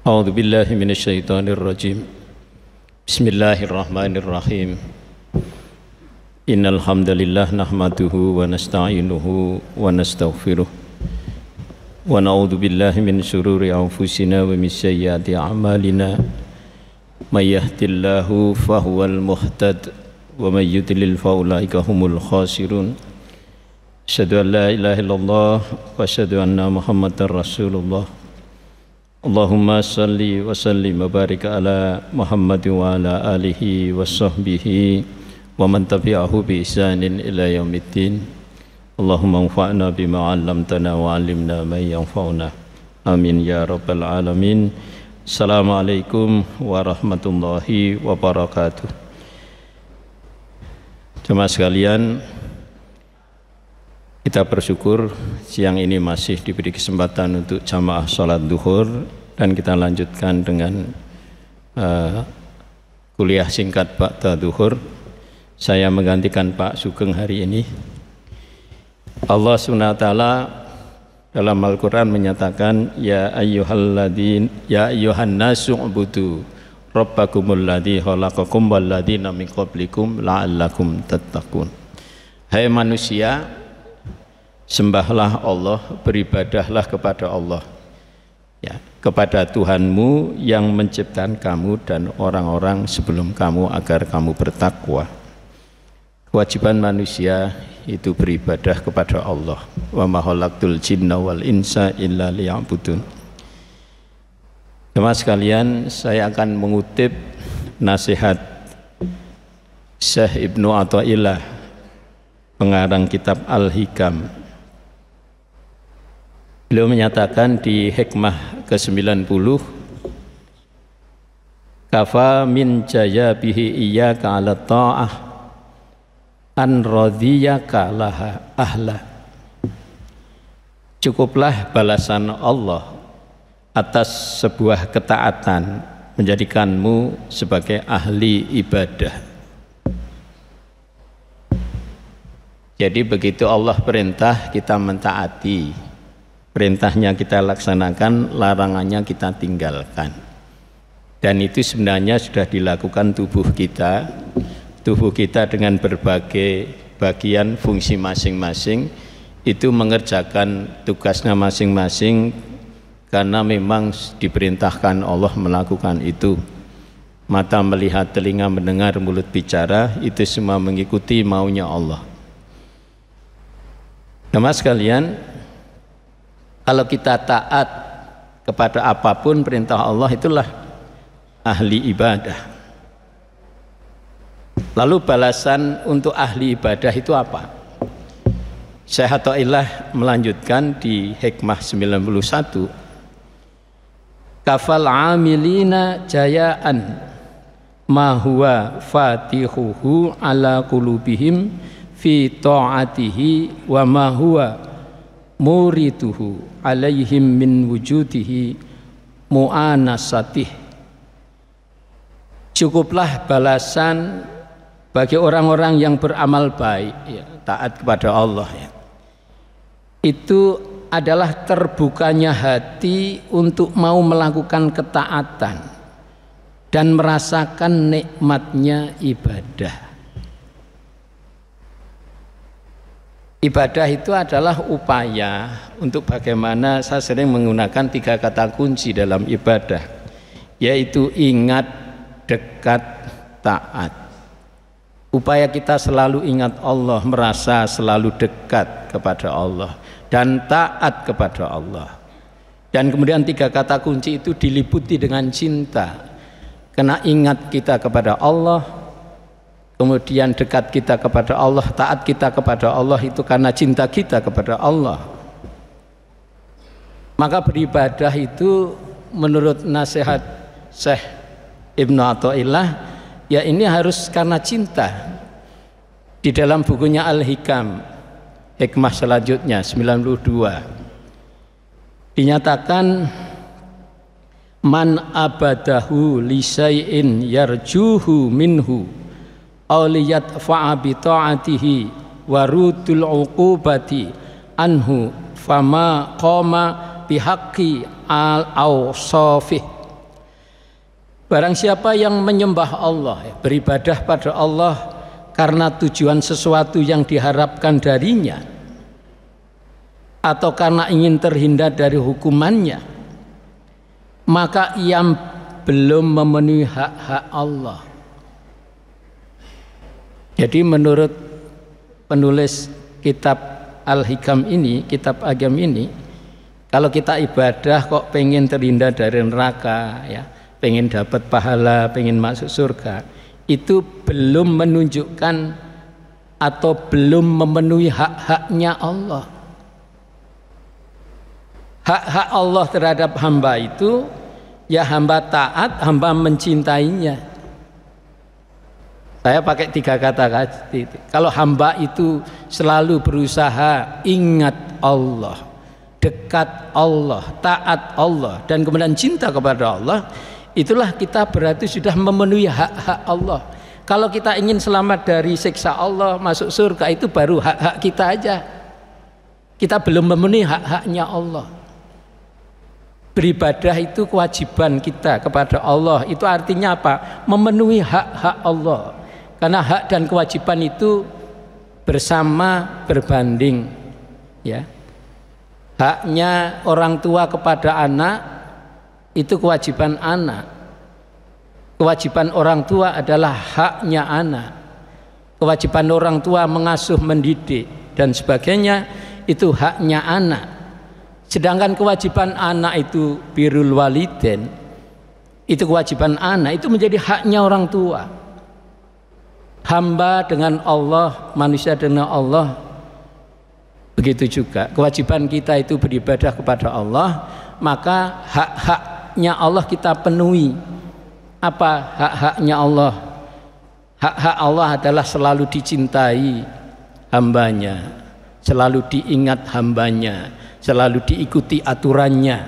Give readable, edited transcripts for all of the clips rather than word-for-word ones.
A'udzu billahi minasyaitonir rajim. Bismillahirrahmanirrahim. Innal hamdalillah nahmaduhu wa nasta'inuhu wa nastaghfiruh. Wa na'udzu billahi min syururi anfusina wa min sayyiati a'malina. May yahdihillahu fahuwal muhtad wa may yudlil fa ulaika humul khasirun. Asyhadu an la ilaha illallah wa asyhadu anna Muhammadar Rasulullah. Allahumma salli wa sallim wa barik ala Muhammad wa ala alihi wa sahbihi wa man tabi'ahu bi ihsanin ila yaumiddin. Allahumma anfa'na bima 'allamtana wa 'allimna ma yanfa'una. Amin ya rabbal alamin. Assalamualaikum warahmatullahi wabarakatuh. Jemaah sekalian, kita bersyukur siang ini masih diberi kesempatan untuk jamaah sholat duhur, dan kita lanjutkan dengan kuliah singkat ba'da duhur. Saya menggantikan Pak Sugeng hari ini. Allah SWT dalam Al-Quran menyatakan, Ya ayyuhan nasu ubudu rabbakumul ladzi khalaqakum wal ladzina min qablikum la'allakum tattaqun. Hai manusia, sembahlah Allah, beribadahlah kepada Allah, ya, kepada Tuhanmu yang menciptakan kamu dan orang-orang sebelum kamu agar kamu bertakwa. Kewajiban manusia itu beribadah kepada Allah. Wa ma khalaqtul jinna wal insa illa liya'budun. Jemaah sekalian, saya akan mengutip nasihat Syekh Ibnu Athaillah, pengarang kitab Al-Hikam. Beliau menyatakan di hikmah ke-90, kafa min jaya bihi iyyaka 'ala ta'ah an radiyaka laha ahla. Cukuplah balasan Allah atas sebuah ketaatan menjadikanmu sebagai ahli ibadah. Jadi begitu Allah perintah, kita mentaati. Perintahnya kita laksanakan, larangannya kita tinggalkan. Dan itu sebenarnya sudah dilakukan tubuh kita. Tubuh kita dengan berbagai bagian fungsi masing-masing itu mengerjakan tugasnya masing-masing, karena memang diperintahkan Allah melakukan itu. Mata melihat, telinga mendengar, mulut bicara, itu semua mengikuti maunya Allah. Jemaah sekalian, kalau kita taat kepada apapun perintah Allah, itulah ahli ibadah. Lalu balasan untuk ahli ibadah itu apa? Syekh Athaillah melanjutkan di hikmah 91, kafal amilina jayaan ma huwa fatihuhu ala qulubihim fi ta'atihi wa ma huwa muriduhu alaihim min wujudihi mu'anasatih. Cukuplah balasan bagi orang-orang yang beramal baik, ya, taat kepada Allah, ya. Itu adalah terbukanya hati untuk mau melakukan ketaatan dan merasakan nikmatnya ibadah. Ibadah itu adalah upaya untuk bagaimana, saya sering menggunakan 3 kata kunci dalam ibadah, yaitu ingat, dekat, taat. Upaya kita selalu ingat Allah, merasa selalu dekat kepada Allah dan taat kepada Allah. Dan kemudian 3 kata kunci itu diliputi dengan cinta, karena ingat kita kepada Allah, kemudian dekat kita kepada Allah, taat kita kepada Allah itu karena cinta kita kepada Allah. Maka beribadah itu menurut nasihat Syekh Ibnu Athaillah, ya ini harus karena cinta. Di dalam bukunya Al-Hikam, hikmah selanjutnya 92, dinyatakan man abadahu li syai'in yarjuhu minhu aw liyadfa'a bi ta'atihi wa rudul uqubati anhu fama qama bihaqqi al-awsafih Barang siapa yang menyembah Allah, beribadah pada Allah karena tujuan sesuatu yang diharapkan darinya, atau karena ingin terhindar dari hukumannya, maka ia belum memenuhi hak-hak Allah. Jadi menurut penulis kitab Al-Hikam ini, kitab agam ini, kalau kita ibadah kok pengen terhindar dari neraka, ya, pengen dapat pahala, pengen masuk surga, itu belum menunjukkan atau belum memenuhi hak-haknya Allah. Hak-hak Allah terhadap hamba itu, ya hamba taat, hamba mencintainya. Saya pakai 3 kata. Kalau hamba itu selalu berusaha ingat Allah, dekat Allah, taat Allah, dan kemudian cinta kepada Allah, itulah kita berarti sudah memenuhi hak-hak Allah. Kalau kita ingin selamat dari siksa Allah, masuk surga, itu baru hak-hak kita aja. Kita belum memenuhi hak-haknya Allah. Beribadah itu kewajiban kita kepada Allah. Itu artinya apa? Memenuhi hak-hak Allah. Karena hak dan kewajiban itu bersama berbanding, ya. Haknya orang tua kepada anak itu kewajiban anak. Kewajiban orang tua adalah haknya anak. Kewajiban orang tua mengasuh, mendidik dan sebagainya itu haknya anak. Sedangkan kewajiban anak itu birrul walidain, itu kewajiban anak, itu menjadi haknya orang tua. Hamba dengan Allah, manusia dengan Allah, begitu juga kewajiban kita itu beribadah kepada Allah, maka hak-haknya Allah kita penuhi. Apa hak-haknya Allah? Hak-hak Allah adalah selalu dicintai hambanya, selalu diingat hambanya, selalu diikuti aturannya,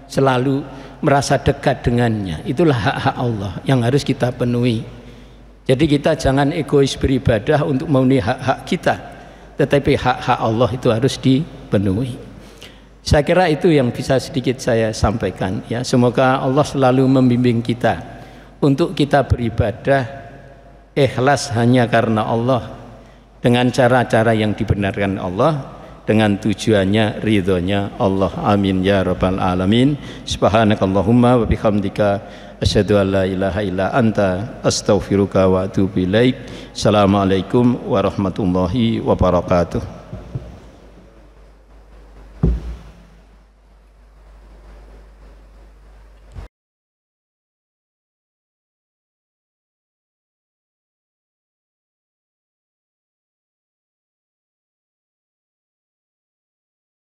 selalu merasa dekat dengannya. Itulah hak-hak Allah yang harus kita penuhi. Jadi kita jangan egois beribadah untuk memenuhi hak-hak kita, tetapi hak-hak Allah itu harus dipenuhi. Saya kira itu yang bisa sedikit saya sampaikan, ya. Semoga Allah selalu membimbing kita untuk kita beribadah ikhlas hanya karena Allah, dengan cara-cara yang dibenarkan Allah, dengan tujuannya ridhonya Allah. Amin ya rabbal alamin. Subhanakallahumma wa bihamdika asyhadu an la ilaha illa anta astaghfiruka wa atubu ilaik. Assalamualaikum warahmatullahi wabarakatuh.